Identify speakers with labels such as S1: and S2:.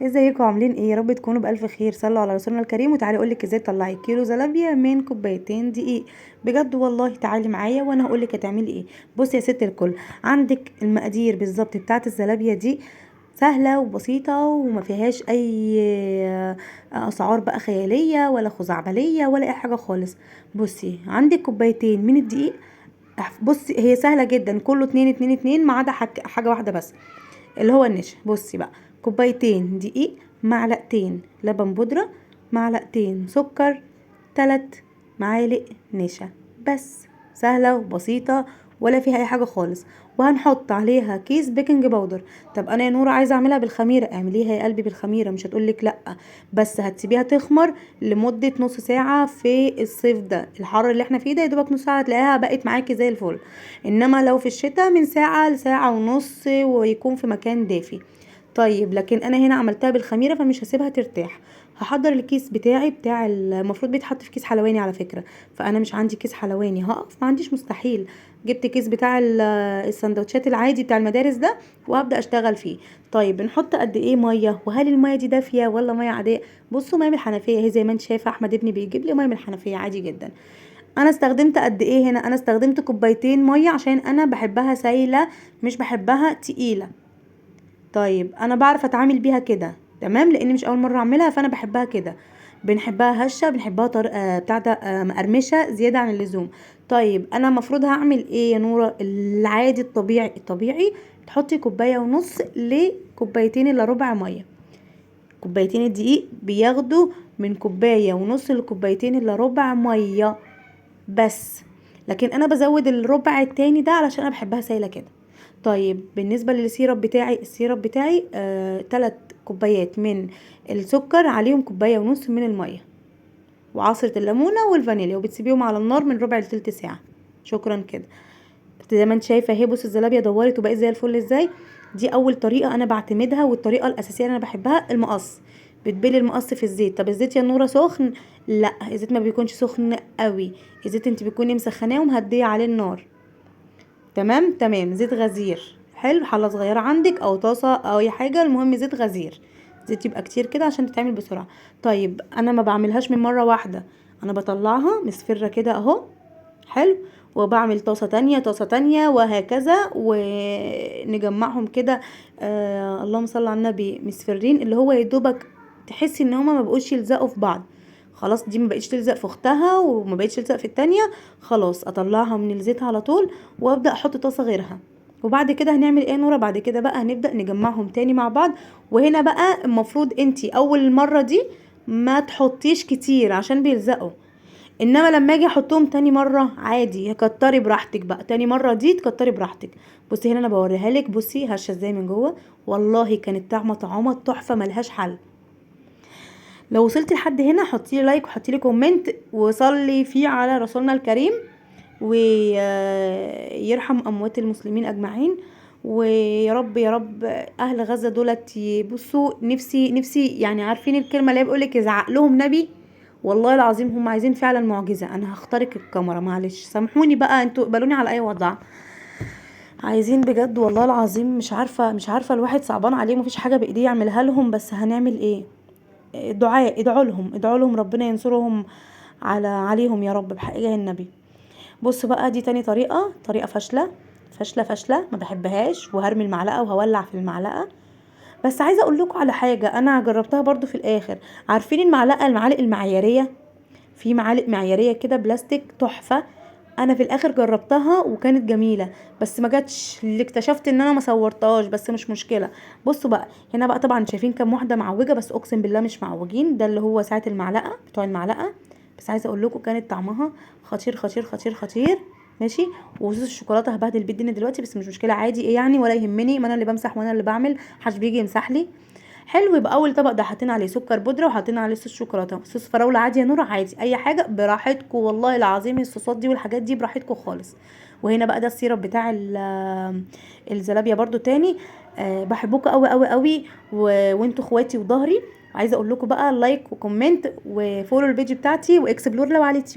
S1: ازيكم عاملين ايه؟ يا رب تكونوا بالف خير. صلوا على رسولنا الكريم. وتعالي اقولك ازاي تطلعي كيلو زلابيا من كوبايتين دقيق. بجد والله تعالي معايا وانا هقولك هتعملي ايه. بصي يا ست الكل، عندك المقادير بالظبط بتاعه الزلابيا دي، سهله وبسيطه وما فيهاش اي اسعار بقى خياليه ولا خزعبليه ولا اي حاجه خالص. بصي عندك كوبايتين من الدقيق. بصي هي سهله جدا، كله اتنين اتنين اتنين ما عدا حاجه واحده بس، اللي هو النشا. بصي بقى، كوبايتين دقيق، معلقتين لبن بودرة، معلقتين سكر، 3 معالق نشا. بس سهلة وبسيطة ولا فيها اي حاجة خالص. وهنحط عليها كيس بيكنج باودر. طب انا يا نورة عايزة اعملها بالخميرة، اعمليها يا قلبي بالخميرة، مش هتقولك لا، بس هتسيبيها تخمر لمدة نص ساعة. في الصيف ده الحر اللي احنا فيه ده يا دوبك نص ساعة هتلاقيها بقت معاكي زي الفل. انما لو في الشتاء من ساعة لساعة ونص، ويكون في مكان دافي. طيب لكن انا هنا عملتها بالخميره فمش هسيبها ترتاح. هحضر الكيس بتاعي المفروض بيتحط في كيس حلواني على فكره، فانا مش عندي كيس حلواني، هقف ما عنديش مستحيل. جبت كيس بتاع السندوتشات العادي بتاع المدارس ده، وهبدا اشتغل فيه. طيب بنحط قد ايه ميه؟ وهل الميه دي دافيه ولا ميه عاديه؟ بصوا، ميه من الحنفيه هي زي ما انت شايفه، احمد ابني بيجيب لي ميه من الحنفيه عادي جدا. انا استخدمت قد ايه هنا؟ انا استخدمت كوبايتين ميه عشان انا بحبها سايله، مش بحبها تقيله. طيب انا بعرف اتعامل بيها كده تمام، لاني مش اول مره اعملها، فانا بحبها كده. بنحبها هشه، بنحبها بتاع ده مقرمشه زياده عن اللزوم. طيب انا المفروض هعمل ايه يا نوره؟ العادي الطبيعي تحطي كوبايه ونص لكوبايتين الا ربع ميه. كوبايتين الدقيق بياخدوا من كوبايه ونص لكوبايتين الا ربع ميه بس. لكن انا بزود الربع التاني ده علشان انا بحبها سايله كده. طيب بالنسبه للسيرب بتاعي، السيرب بتاعي 3 كوبايات من السكر، عليهم كوبايه ونص من الميه، وعصره الليمونه والفانيليا، وبتسيبيهم على النار من ربع لتلت ساعه. شكرا كده. زي ما انت شايفه اهي، بص الزلابيه دورت وبقت زي الفل ازاي. دي اول طريقه انا بعتمدها، والطريقه الاساسيه اللي انا بحبها المقص. بتبلي المقص في الزيت. طب الزيت يا نوره سخن؟ لا، الزيت ما بيكونش سخن قوي. الزيت انت بتكوني مسخناه ومهديه عليه النار. تمام تمام، زيت غزير حلو، حله صغيره عندك او طاسه او اي حاجه، المهم زيت غزير. زيت يبقى كتير كده عشان تتعمل بسرعه. طيب انا ما بعملهاش من مره واحده، انا بطلعها مصفره كده اهو. حلو. وبعمل طاسة تانية، طاسة تانية، وهكذا، ونجمعهم كده. اللهم صل على النبي، مصفرين اللي هو يدوبك تحسي ان هما ما بقوش يلزقوا في بعض. خلاص دي ما بقتش تلزق في اختها وما بقتش تلزق في التانية. خلاص اطلعها من الزيت على طول، وابدا احط طاسة غيرها. وبعد كده هنعمل ايه يا نورة؟ بعد كده بقى هنبدأ نجمعهم تاني مع بعض. وهنا بقى المفروض انتي اول مرة دي ما تحطيش كتير عشان بيلزقوا. انما لما اجي احطهم تاني مره عادي، كتري براحتك بقى، تاني مره دي تكتري براحتك. بصي هنا انا بوريها لك، بصي هشه ازاي من جوه. والله كانت طعمه تحفه ملهاش حل. لو وصلتي لحد هنا حطي لي لايك وحطي لي كومنت وصلي فيه على رسولنا الكريم، ويرحم اموات المسلمين اجمعين. ويا رب يا رب اهل غزه دولت يبصوا، نفسي يعني، عارفين الكلمه اللي بيقولك يزعق لهم نبي؟ والله العظيم هم عايزين فعلا معجزه. انا هخترق الكاميرا، معلش سامحوني بقى، انتوا اقبلوني على اي وضع. عايزين بجد والله العظيم، مش عارفه الواحد صعبان عليه، مفيش حاجه بايديه يعملها لهم، بس هنعمل ايه؟ الدعاء، ادعوا لهم ربنا ينصرهم عليهم يا رب بحق جاه النبي. بص بقى، دي تاني طريقة فاشلة، فاشلة ما بحبهاش، وهرمي المعلقة وهولع في المعلقة. بس عايزة اقول لكم على حاجة انا جربتها برضو في الاخر. عارفين المعالق المعيارية؟ في معالق معيارية كده بلاستيك تحفة. انا في الاخر جربتها وكانت جميلة، بس ما جاتش اللي اكتشفت ان انا ما صورتهاش، بس مش مشكلة. بصوا بقى، هنا بقى طبعا شايفين كام واحدة معوجة، بس اقسم بالله مش معوجين، ده اللي هو ساعة المعلقة بتوع المعلقة. بس عايزة اقول لكم كانت طعمها خطير خطير خطير خطير. ماشي. وصوص الشوكولاته هبهدل بيه الدنيا دلوقتي، بس مش مشكله عادي، ايه يعني ولا يهمني، ما انا اللي بمسح وانا اللي بعمل، محدش بيجي يمسح لي. حلو. يبقى اول طبق ده حاطين عليه سكر بودره، وحاطين عليه صوص شوكولاته، صوص فراوله عادي يا نور، عادي اي حاجه براحتكم، والله العظيم الصوصات دي والحاجات دي براحتكم خالص. وهنا بقى ده السيرب بتاع الزلابيه برضو تاني. بحبكم قوي قوي قوي، وانتوا اخواتي وظهري. عايزه اقول لكم بقى لايك وكومنت وفولو البيج بتاعتي واكسبلور لو على اليوتيوب.